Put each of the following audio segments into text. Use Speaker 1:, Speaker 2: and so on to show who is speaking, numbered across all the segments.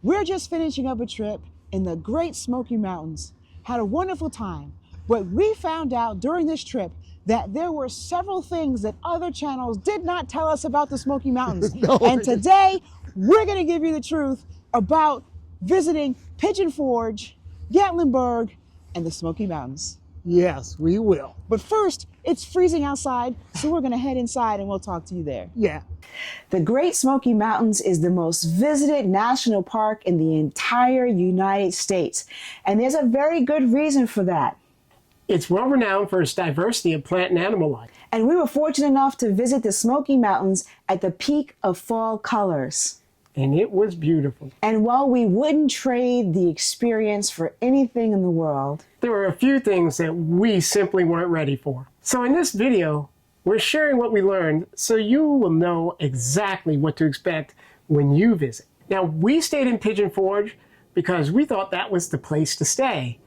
Speaker 1: We're just finishing up a trip in the Great Smoky Mountains. Had a wonderful time, but we found out during this trip that there were several things that other channels did not tell us about the Smoky Mountains.
Speaker 2: No.
Speaker 1: And today, we're gonna give you the truth about visiting Pigeon Forge, Gatlinburg, and the Smoky Mountains.
Speaker 2: Yes, we will.
Speaker 1: But first, it's freezing outside, so we're gonna head inside and we'll talk to you there.
Speaker 2: Yeah.
Speaker 1: The Great Smoky Mountains is the most visited national park in the entire United States. And there's a very good reason for that.
Speaker 2: It's well renowned for its diversity of plant and animal life.
Speaker 1: And we were fortunate enough to visit the Smoky Mountains at the peak of fall colors.
Speaker 2: And it was beautiful.
Speaker 1: And while we wouldn't trade the experience for anything in the world,
Speaker 2: There were a few things that we simply weren't ready for. So in this video, we're sharing what we learned so you will know exactly what to expect when you visit. Now, we stayed in Pigeon Forge because we thought that was the place to stay.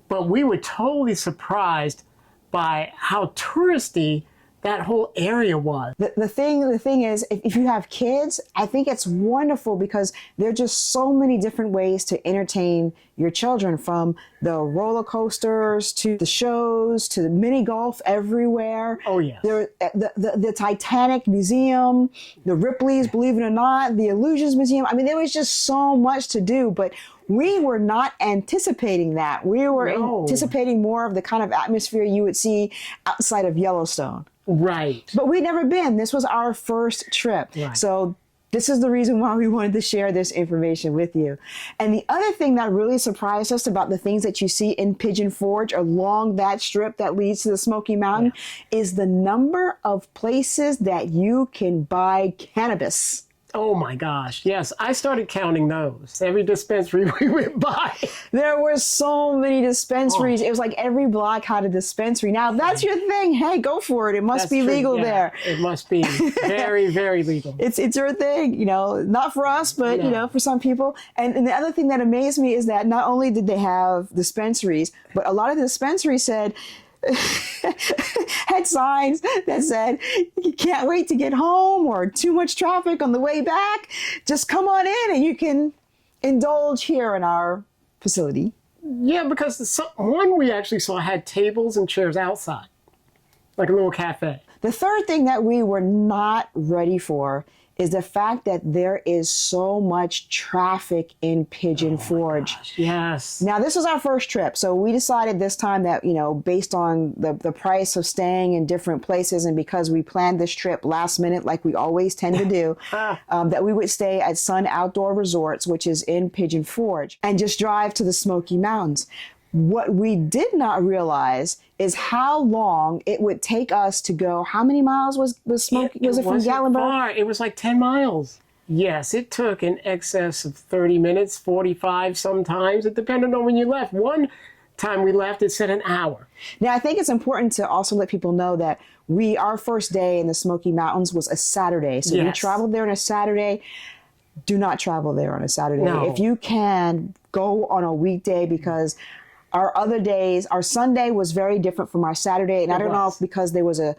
Speaker 2: But we were totally surprised by how touristy that whole area was.
Speaker 1: the thing is, if you have kids, I think it's wonderful because there are just so many different ways to entertain your children, from the roller coasters to the shows to the mini golf everywhere.
Speaker 2: Oh, yes.
Speaker 1: The Titanic Museum, the Ripley's, believe it or not, the Illusions Museum. I mean, there was just so much to do, but we were not anticipating that. We were anticipating more of the kind of atmosphere you would see outside of Yellowstone.
Speaker 2: Right.
Speaker 1: But we'd never been. This was our first trip.
Speaker 2: Right.
Speaker 1: So this is the reason why we wanted to share this information with you. And the other thing that really surprised us about the things that you see in Pigeon Forge along that strip that leads to the Smoky Mountain is the number of places that you can buy cannabis.
Speaker 2: Oh my gosh, yes. I started counting those. Every dispensary we went by.
Speaker 1: There were so many dispensaries. It was like every block had a dispensary. Now, if that's your thing, hey, go for it. It must be
Speaker 2: That's true,
Speaker 1: legal
Speaker 2: yeah.
Speaker 1: there.
Speaker 2: It must be very, very legal.
Speaker 1: It's your thing, you know, not for us, but, you
Speaker 2: Yeah.
Speaker 1: know, for some people. And the other thing that amazed me is that not only did they have dispensaries, but a lot of the dispensaries said, had signs that said, you can't wait to get home, or too much traffic on the way back. Just come on in and you can indulge here in our facility.
Speaker 2: Yeah, because one we actually saw had tables and chairs outside, like a little cafe.
Speaker 1: The third thing that we were not ready for is the fact that there is so much traffic in Pigeon Forge.
Speaker 2: Gosh, yes.
Speaker 1: Now, this was our first trip, so we decided this time that, you know, based on the price of staying in different places, and because we planned this trip last minute like we always tend to do, that we would stay at Sun Outdoor Resorts, which is in Pigeon Forge, and just drive to the Smoky Mountains. What we did not realize is how long it would take us to go. How many miles was Smoky? Was it from Gatlinburg?
Speaker 2: Far. It was like 10 miles. Yes, it took in excess of 30 minutes, 45 sometimes. It depended on when you left. One time we left, it said an hour.
Speaker 1: Now, I think it's important to also let people know that our first day in the Smoky Mountains was a Saturday. So we
Speaker 2: Yes.
Speaker 1: traveled there on a Saturday. Do not travel there on a Saturday.
Speaker 2: No.
Speaker 1: If you can, go on a weekday, because our other days, our Sunday was very different from our Saturday. And I don't know if because there was a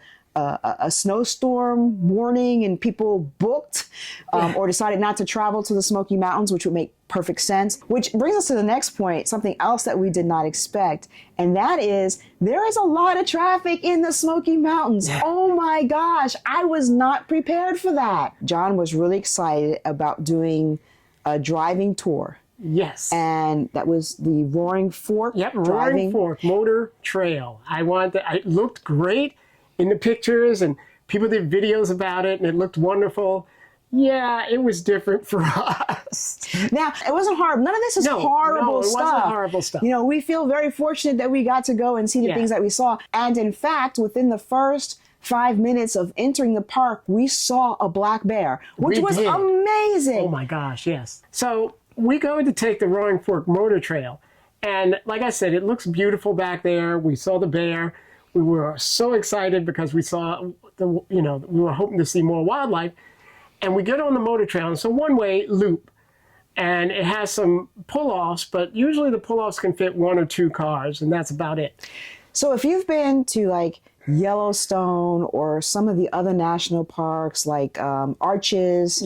Speaker 1: snowstorm warning and people booked or decided not to travel to the Smoky Mountains, which would make perfect sense. Which brings us to the next point, something else that we did not expect. And that is, there is a lot of traffic in the Smoky Mountains.
Speaker 2: Yeah.
Speaker 1: Oh my gosh, I was not prepared for that. John was really excited about doing a driving tour.
Speaker 2: Yes.
Speaker 1: And that was the Roaring Fork.
Speaker 2: Yep, Roaring
Speaker 1: driving.
Speaker 2: Fork Motor Trail. It looked great in the pictures, and people did videos about it, and it looked wonderful. Yeah, it was different for us.
Speaker 1: Now, it wasn't horrible. None of this is horrible stuff.
Speaker 2: No, it wasn't horrible stuff.
Speaker 1: You know, we feel very fortunate that we got to go and see the things that we saw. And in fact, within the first 5 minutes of entering the park, we saw a black bear, which was amazing.
Speaker 2: Oh my gosh, yes. So we're going to take the Roaring Fork Motor Trail. And like I said, it looks beautiful back there. We saw the bear. We were so excited because we saw, we were hoping to see more wildlife. And we get on the motor trail. And it's a one-way loop. And it has some pull-offs, but usually the pull-offs can fit 1 or 2 cars, and that's about it.
Speaker 1: So if you've been to like Yellowstone or some of the other national parks like Arches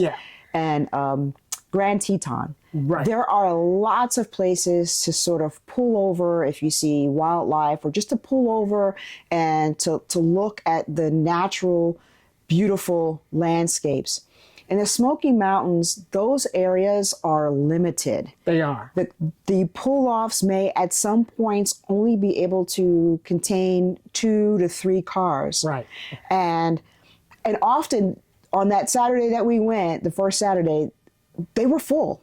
Speaker 1: and Grand Teton,
Speaker 2: Right.
Speaker 1: There are lots of places to sort of pull over if you see wildlife, or just to pull over and to look at the natural, beautiful landscapes. In the Smoky Mountains, those areas are limited.
Speaker 2: They are.
Speaker 1: The pull-offs may at some points only be able to contain 2 to 3 cars.
Speaker 2: Right.
Speaker 1: And often on that Saturday that we went, the first Saturday, they were full.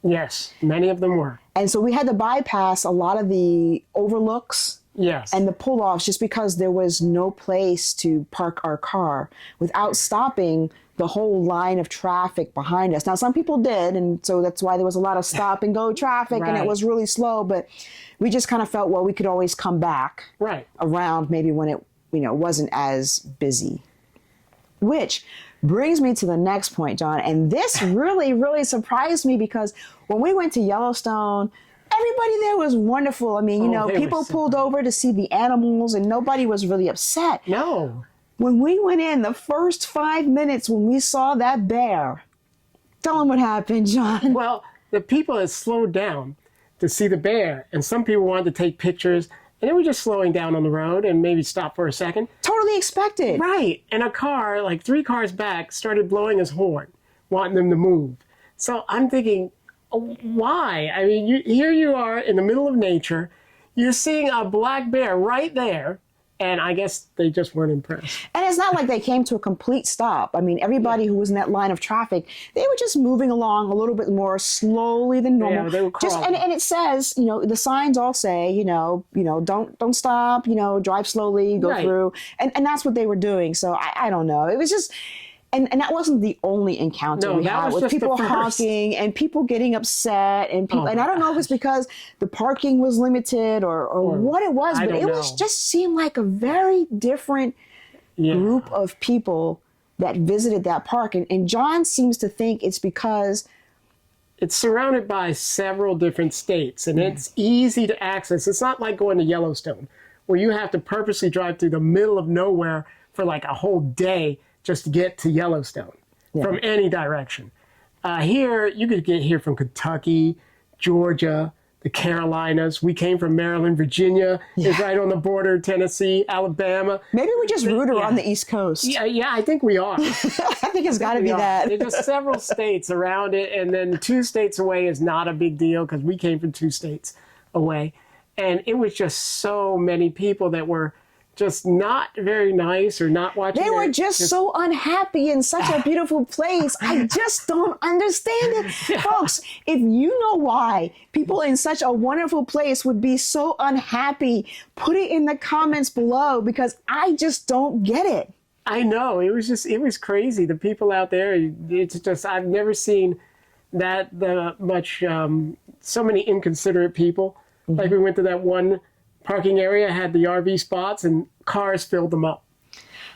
Speaker 2: Yes, many of them were.
Speaker 1: And so we had to bypass a lot of the overlooks
Speaker 2: Yes.
Speaker 1: and the pull-offs just because there was no place to park our car without stopping the whole line of traffic behind us. Now, some people did, and so that's why there was a lot of stop and go traffic, and it
Speaker 2: Right.
Speaker 1: was really slow, but we just kind of felt, well, we could always come back
Speaker 2: Right.
Speaker 1: around maybe when it, wasn't as busy. Which brings me to the next point, John, and this really, really surprised me because when we went to Yellowstone, everybody there was wonderful. I mean,
Speaker 2: they were
Speaker 1: people
Speaker 2: so
Speaker 1: pulled over to see the animals and nobody was really upset.
Speaker 2: No.
Speaker 1: When we went in, the first 5 minutes when we saw that bear, tell them what happened, John.
Speaker 2: Well, the people had slowed down to see the bear, and some people wanted to take pictures, and they were just slowing down on the road and maybe stop for a second.
Speaker 1: Totally expected.
Speaker 2: Right. And a car, like 3 cars back, started blowing his horn, wanting them to move. So I'm thinking, why? I mean, here you are in the middle of nature. You're seeing a black bear right there. And I guess they just weren't impressed.
Speaker 1: And it's not like they came to a complete stop. I mean, everybody who was in that line of traffic, they were just moving along a little bit more slowly than normal.
Speaker 2: Yeah, they were
Speaker 1: just
Speaker 2: crawling.
Speaker 1: and it says, the signs all say, don't stop, drive slowly, go
Speaker 2: Right.
Speaker 1: through. And that's what they were doing. So I don't know. It was just and that wasn't the only encounter
Speaker 2: No,
Speaker 1: we
Speaker 2: that
Speaker 1: had
Speaker 2: was
Speaker 1: with
Speaker 2: just the
Speaker 1: people
Speaker 2: first.
Speaker 1: honking and people getting upset and people
Speaker 2: Oh,
Speaker 1: and I don't know if it's because the parking was limited or what it was,
Speaker 2: I
Speaker 1: but
Speaker 2: don't
Speaker 1: it was
Speaker 2: know.
Speaker 1: just seemed like a very different
Speaker 2: Yeah.
Speaker 1: group of people that visited that park. And John seems to think it's because
Speaker 2: It's surrounded by several different states, and it's easy to access. It's not like going to Yellowstone, where you have to purposely drive through the middle of nowhere for like a whole day just to get to Yellowstone from any direction. Here, you could get here from Kentucky, Georgia, the Carolinas. We came from Maryland, Virginia is right on the border, Tennessee, Alabama.
Speaker 1: maybe we just root her on the East Coast.
Speaker 2: Yeah, I think we are.
Speaker 1: I think it's got to be that.
Speaker 2: There's just several states around it, and then 2 states away is not a big deal because we came from 2 states away. And it was just so many people that were just not very nice or not watching.
Speaker 1: They were just so unhappy in such a beautiful place. I just don't understand it. Folks, if you know why people in such a wonderful place would be so unhappy, put it in the comments below because I just don't get it.
Speaker 2: I know, it was crazy. The people out there, it's just, I've never seen that much, so many inconsiderate people. Like we went to that one parking area, had the RV spots, and cars filled them up.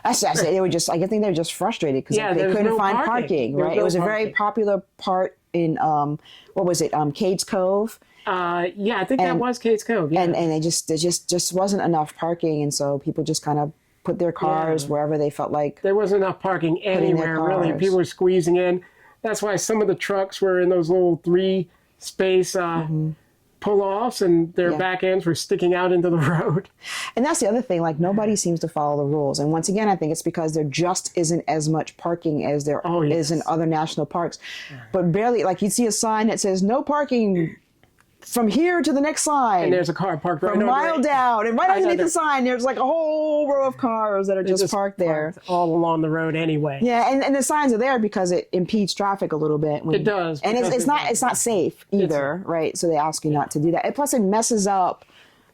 Speaker 1: I said they were just, I think they were just frustrated because
Speaker 2: Yeah,
Speaker 1: they
Speaker 2: there's
Speaker 1: couldn't
Speaker 2: no
Speaker 1: find
Speaker 2: parking.
Speaker 1: parking,
Speaker 2: There's
Speaker 1: right?
Speaker 2: no
Speaker 1: It was a very
Speaker 2: parking.
Speaker 1: popular part in, what was it, Cades Cove?
Speaker 2: Yeah, I think that was Kate's Cove. Yeah.
Speaker 1: And there just wasn't enough parking. And so people just kind of put their cars wherever they felt like.
Speaker 2: There wasn't enough parking
Speaker 1: their
Speaker 2: anywhere, really.
Speaker 1: cars.
Speaker 2: People were squeezing in. That's why some of the trucks were in those little 3-space pull-offs, and their back ends were sticking out into the road.
Speaker 1: And that's the other thing, like nobody seems to follow the rules. And once again, I think it's because there just isn't as much parking as there is in other national parks. But barely, like you'd see a sign that says no parking from here to the next sign.
Speaker 2: And there's a car parked right
Speaker 1: a mile
Speaker 2: underneath.
Speaker 1: down. And right
Speaker 2: I know
Speaker 1: underneath the
Speaker 2: that-
Speaker 1: sign, there's like a whole row of cars that are just parked there.
Speaker 2: parked all along the road anyway.
Speaker 1: Yeah, and the signs are there because it impedes traffic a little bit.
Speaker 2: It does,
Speaker 1: and
Speaker 2: because
Speaker 1: it's not safe either, right? So they ask you not to do that. And plus, it messes up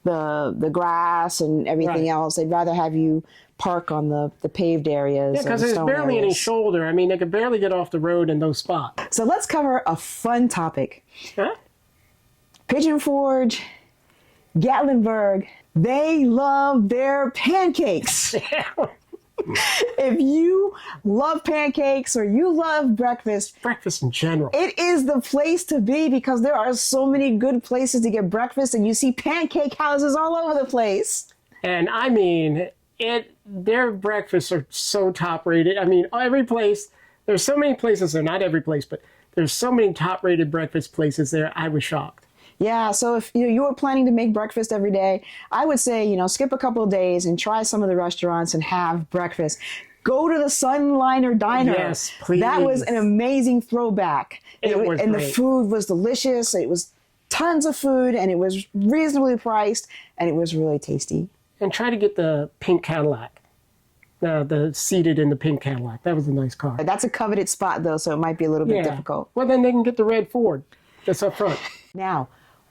Speaker 1: the grass and everything
Speaker 2: Right.
Speaker 1: else. They'd rather have you park on the paved areas.
Speaker 2: Yeah,
Speaker 1: or
Speaker 2: because
Speaker 1: the
Speaker 2: there's
Speaker 1: stone
Speaker 2: barely any
Speaker 1: areas.
Speaker 2: shoulder. I mean, they could barely get off the road in those spots.
Speaker 1: So let's cover a fun topic.
Speaker 2: Huh?
Speaker 1: Pigeon Forge, Gatlinburg, they love their pancakes. If you love pancakes or you love breakfast,
Speaker 2: Breakfast in general.
Speaker 1: it is the place to be because there are so many good places to get breakfast and you see pancake houses all over the place.
Speaker 2: And I mean, their breakfasts are so top rated. I mean, every place, there's so many places, or not every place, but there's so many top-rated breakfast places there. I was shocked.
Speaker 1: Yeah, so if you were planning to make breakfast every day, I would say, skip a couple of days and try some of the restaurants and have breakfast. Go to the Sunliner Diner.
Speaker 2: Yes, please.
Speaker 1: That was an amazing throwback. And the
Speaker 2: great.
Speaker 1: food was delicious. It was tons of food, and it was reasonably priced, and it was really tasty.
Speaker 2: And try to get the pink Cadillac. The seated in the pink Cadillac. That was a nice car.
Speaker 1: That's a coveted spot, though, so it might be a little bit difficult.
Speaker 2: Well, then they can get the red Ford that's up front.
Speaker 1: Now,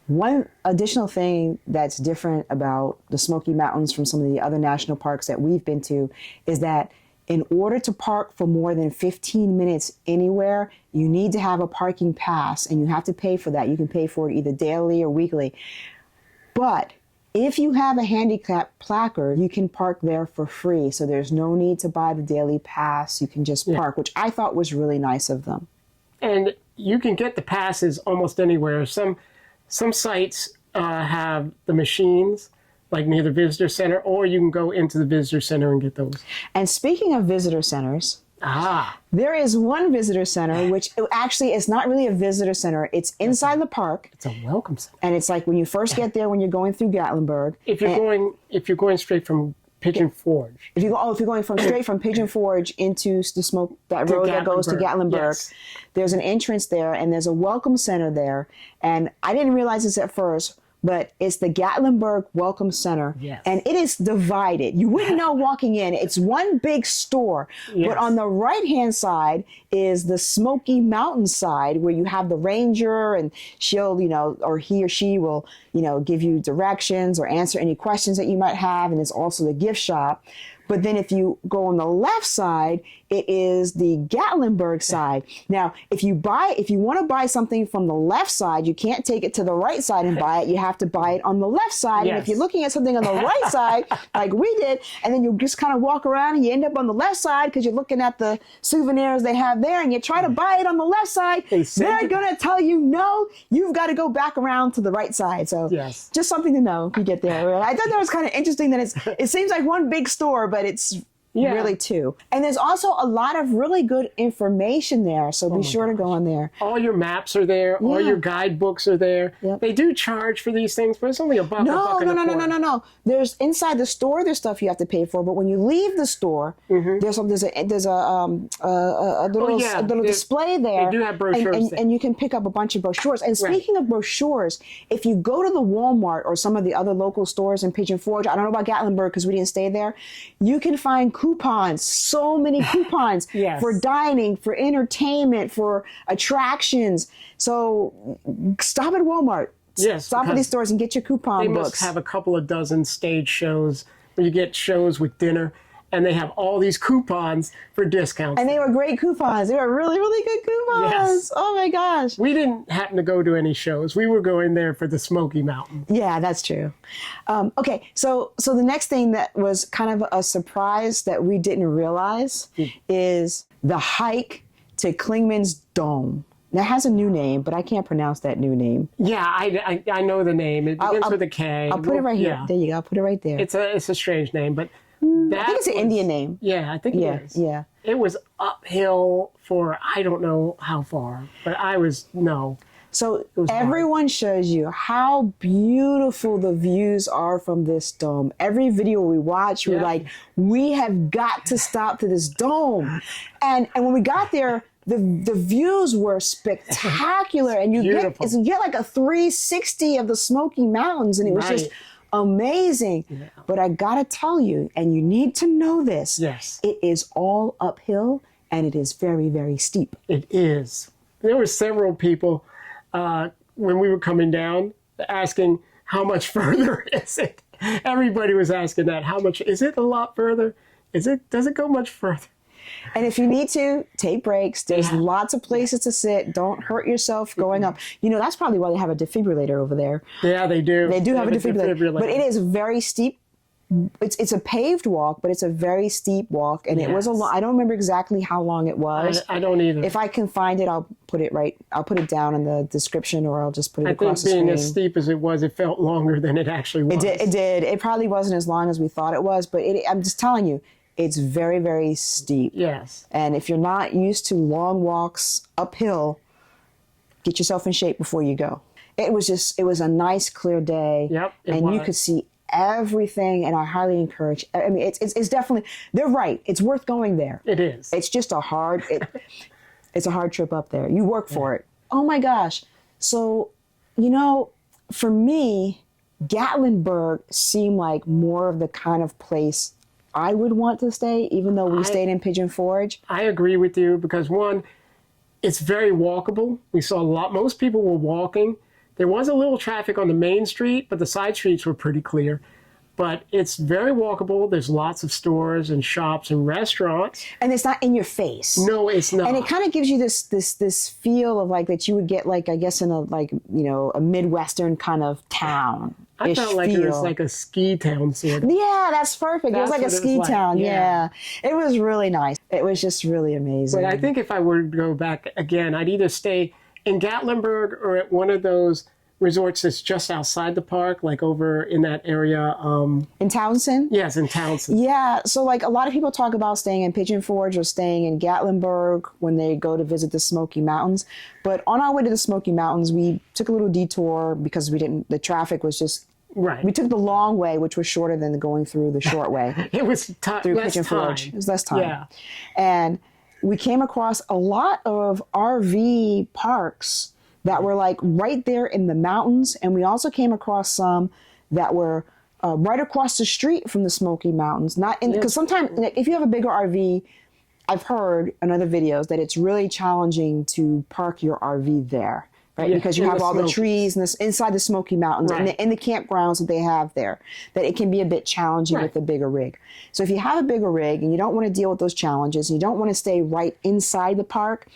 Speaker 1: one additional thing that's different about the Smoky Mountains from some of the other national parks that we've been to is that in order to park for more than 15 minutes anywhere, you need to have a parking pass, and you have to pay for that. You can pay for it either daily or weekly. But if you have a handicap placard, you can park there for free. So there's no need to buy the daily pass. You can just park, which I thought was really nice of them.
Speaker 2: And you can get the passes almost anywhere. Some sites have the machines, like near the visitor center, or you can go into the visitor center and get those.
Speaker 1: And speaking of visitor centers, there is one visitor center, which actually is not really a visitor center. It's inside the park.
Speaker 2: It's a welcome center.
Speaker 1: And it's like when you first get there, when you're going through Gatlinburg.
Speaker 2: If you're going straight from Pigeon Forge.
Speaker 1: If you're going straight from Pigeon Forge into that road that goes to Gatlinburg, there's an entrance there, and there's a welcome center there. And I didn't realize this at first, but it's the Gatlinburg Welcome Center.
Speaker 2: Yes.
Speaker 1: And it is divided. You wouldn't know walking in. It's one big store.
Speaker 2: Yes.
Speaker 1: But on the right-hand side is the Smoky Mountains side, where you have the ranger, and she'll, or he or she will, give you directions or answer any questions that you might have. And there's also the gift shop. But then if you go on the left side, it is the Gatlinburg side. Now, if you want to buy something from the left side, you can't take it to the right side and buy it. You have to buy it on the left side.
Speaker 2: Yes.
Speaker 1: And if you're looking at something on the right side, like we did, and then you just kind of walk around and you end up on the left side because you're looking at the souvenirs they have there, and you try to buy it on the left side, they're going to tell you, no, you've got to go back around to the right side. So just something to know if you get there. I thought that was kind of interesting that it seems like one big store, but it's really two. And there's also a lot of really good information there, so be sure to go on there.
Speaker 2: All your maps are there. All your guidebooks are there.
Speaker 1: Yep.
Speaker 2: They do charge for these things, but it's only $1.
Speaker 1: No. There's inside the store. There's stuff you have to pay for, but when you leave the store, there's a little display there.
Speaker 2: They do have brochures
Speaker 1: and you can pick up a bunch of brochures. And speaking of brochures, if you go to the Walmart or some of the other local stores in Pigeon Forge, I don't know about Gatlinburg because we didn't stay there, you can find coupons, so many coupons for dining, for entertainment, for attractions. So stop at Walmart. Stop at these stores and get your coupon books.
Speaker 2: They must have a couple of dozen stage shows where you get shows with dinner, and they have all these coupons for discounts.
Speaker 1: And they were great coupons. They were really, really good coupons.
Speaker 2: Yes.
Speaker 1: Oh my gosh.
Speaker 2: We didn't happen to go to any shows. We were going there for the Smoky Mountains.
Speaker 1: Yeah, that's true. Okay, so the next thing that was kind of a surprise that we didn't realize is the hike to Clingmans Dome. Now, it has a new name, but I can't pronounce that new name.
Speaker 2: Yeah, I know the name. It begins with a K.
Speaker 1: I'll put it right here.
Speaker 2: Yeah.
Speaker 1: There you go. I'll put it right there.
Speaker 2: It's a strange name, but
Speaker 1: I think it's an Indian name.
Speaker 2: Yeah, I think it is.
Speaker 1: Yeah.
Speaker 2: It was uphill for I don't know how far, but
Speaker 1: So everyone shows you how beautiful the views are from this dome. Every video we watch, we're like, we have got to stop to this dome. And when we got there, the views were spectacular, and you get like a 360 of the Smoky Mountains, and it was just amazing. Yeah. But I gotta tell you, and you need to know this, it is all uphill, and it is very, very steep.
Speaker 2: It is. There were several people when we were coming down asking, how much further is it? Everybody was asking that. How much? Is it a lot further? Does it go much further?
Speaker 1: And if you need to, take breaks. There's lots of places to sit. Don't hurt yourself going up. That's probably why they have a defibrillator over there.
Speaker 2: Yeah, they do.
Speaker 1: They do have a defibrillator. But it is very steep. It's a paved walk, but it's a very steep walk. And it was a long, I don't remember exactly how long it was.
Speaker 2: I don't either.
Speaker 1: If I can find it, I'll put it down in the description, or I'll just put it across the screen.
Speaker 2: Being as steep as it was, it felt longer than it actually was.
Speaker 1: It did. It probably wasn't as long as we thought it was, but I'm just telling you, it's very, very steep.
Speaker 2: Yes.
Speaker 1: And if you're not used to long walks uphill, get yourself in shape before you go. It was a nice, clear day.
Speaker 2: Yep,
Speaker 1: and you could see everything, and I highly encourage. I mean, it's definitely, they're right. It's worth going there.
Speaker 2: It is.
Speaker 1: It's just it's a hard trip up there. You work for it. Oh my gosh. So, for me, Gatlinburg seemed like more of the kind of place I would want to stay, even though we stayed in Pigeon Forge.
Speaker 2: I agree with you because one, it's very walkable. We saw most people were walking. There was a little traffic on the main street, but the side streets were pretty clear. But it's very walkable. There's lots of stores and shops and restaurants.
Speaker 1: And it's not in your face.
Speaker 2: No, it's not.
Speaker 1: And it kind of gives you this feel of like that you would get like, I guess, in a Midwestern kind of town.
Speaker 2: I felt like it was like a ski town sort of.
Speaker 1: Yeah, that's perfect. It was like a ski town. Yeah. It was really nice. It was just really amazing.
Speaker 2: But I think if I were to go back again, I'd either stay in Gatlinburg or at one of those resorts that's just outside the park, like over in that area.
Speaker 1: In Townsend?
Speaker 2: Yes, in Townsend.
Speaker 1: Yeah, so like a lot of people talk about staying in Pigeon Forge or staying in Gatlinburg when they go to visit the Smoky Mountains. But on our way to the Smoky Mountains, we took a little detour because the traffic was just,
Speaker 2: right.
Speaker 1: We took the long way, which was shorter than going through the short way.
Speaker 2: It was
Speaker 1: through
Speaker 2: less
Speaker 1: Pigeon
Speaker 2: time.
Speaker 1: Forge. It was less time.
Speaker 2: Yeah.
Speaker 1: And we came across a lot of RV parks that were like right there in the mountains. And we also came across some that were right across the street from the Smoky Mountains. Because sometimes if you have a bigger RV, I've heard in other videos that it's really challenging to park your RV there, right? Because you have all the trees and inside the Smoky Mountains and in the campgrounds that they have there, that it can be a bit challenging with a bigger rig. So if you have a bigger rig and you don't want to deal with those challenges, and you don't want to stay right inside the park,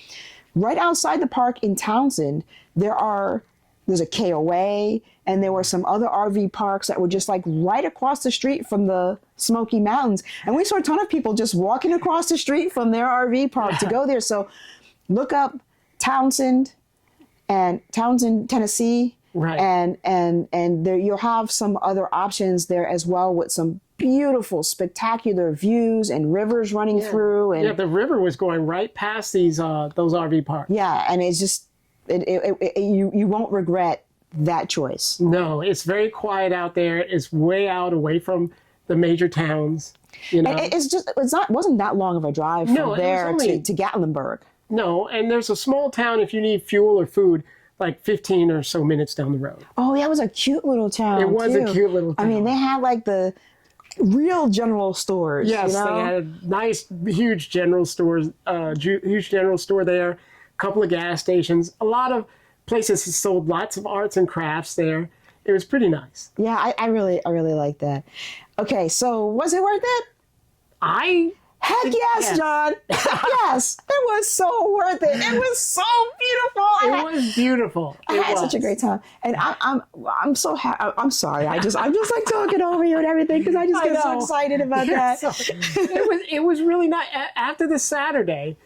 Speaker 1: right outside the park in Townsend, there's a KOA, and there were some other RV parks that were just like right across the street from the Smoky Mountains. And we saw a ton of people just walking across the street from their RV park to go there. So look up Townsend, Tennessee, and there you'll have some other options there as well with some beautiful, spectacular views and rivers running through. And
Speaker 2: the river was going right past those RV parks. Yeah,
Speaker 1: and it's just you won't regret that choice.
Speaker 2: No, it's very quiet out there. It's way out away from the major towns.
Speaker 1: Wasn't that long of a drive from there to Gatlinburg.
Speaker 2: No, and there's a small town if you need fuel or food, like 15 or so minutes down the road.
Speaker 1: Oh, that was a cute little town.
Speaker 2: It was a cute little town.
Speaker 1: I mean, they had like the real general stores.
Speaker 2: Yes, they had a nice, huge general stores, huge general store there, a couple of gas stations, a lot of places that sold lots of arts and crafts there. It was pretty nice.
Speaker 1: Yeah, I really like that. Okay, so was it worth it? Heck yes, John. Yes, it was so worth it. It was so beautiful.
Speaker 2: It was beautiful.
Speaker 1: I had such a great time, and I'm so happy. I'm sorry. I'm just like talking over you and everything because I just get so excited about that.
Speaker 2: It was really nice. After the Saturday,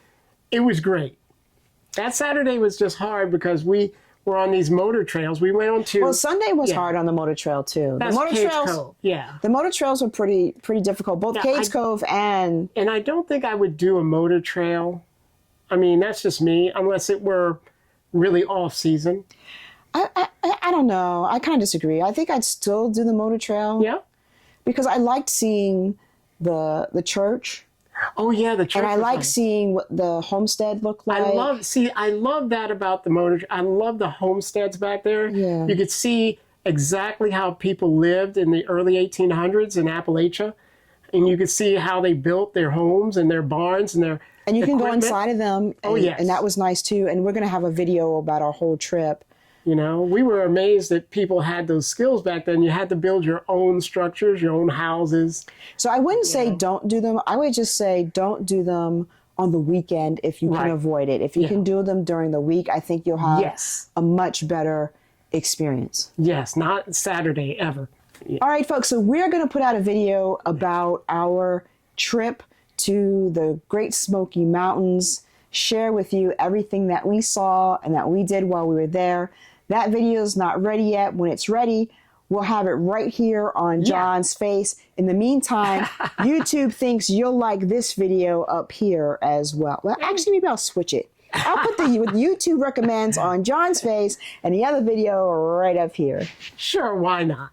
Speaker 2: it was great. That Saturday was just hard because we were on these motor trails. We went on to...
Speaker 1: Well, Sunday was hard on the motor trail, too.
Speaker 2: That's
Speaker 1: the motor
Speaker 2: Cades
Speaker 1: trails,
Speaker 2: Cove, yeah.
Speaker 1: The motor trails were pretty difficult, both Cades Cove and...
Speaker 2: And I don't think I would do a motor trail. I mean, that's just me, unless it were really off-season.
Speaker 1: I don't know. I kind of disagree. I think I'd still do the motor trail.
Speaker 2: Yeah?
Speaker 1: Because I liked seeing the church.
Speaker 2: Oh yeah, the church.
Speaker 1: And I like seeing what the homestead looked like.
Speaker 2: I love that about the motor. I love the homesteads back there.
Speaker 1: Yeah.
Speaker 2: You could see exactly how people lived in the early 1800s in Appalachia, and you could see how they built their homes and their barns and their
Speaker 1: And you
Speaker 2: equipment.
Speaker 1: can go inside of them. And,
Speaker 2: yes.
Speaker 1: And that was nice too. And we're going to have a video about our whole trip.
Speaker 2: You know, we were amazed that people had those skills back then. You had to build your own structures, your own houses.
Speaker 1: So I wouldn't say don't do them. I would just say don't do them on the weekend if you can avoid it. If you can do them during the week, I think you'll have a much better experience.
Speaker 2: Yes, not Saturday ever. Yeah.
Speaker 1: All right, folks. So we're going to put out a video about our trip to the Great Smoky Mountains, share with you everything that we saw and that we did while we were there. That video is not ready yet. When it's ready, we'll have it right here on John's face. In the meantime, YouTube thinks you'll like this video up here as well. Well, actually, maybe I'll switch it. I'll put the YouTube recommends on John's face and the other video right up here.
Speaker 2: Sure, why not?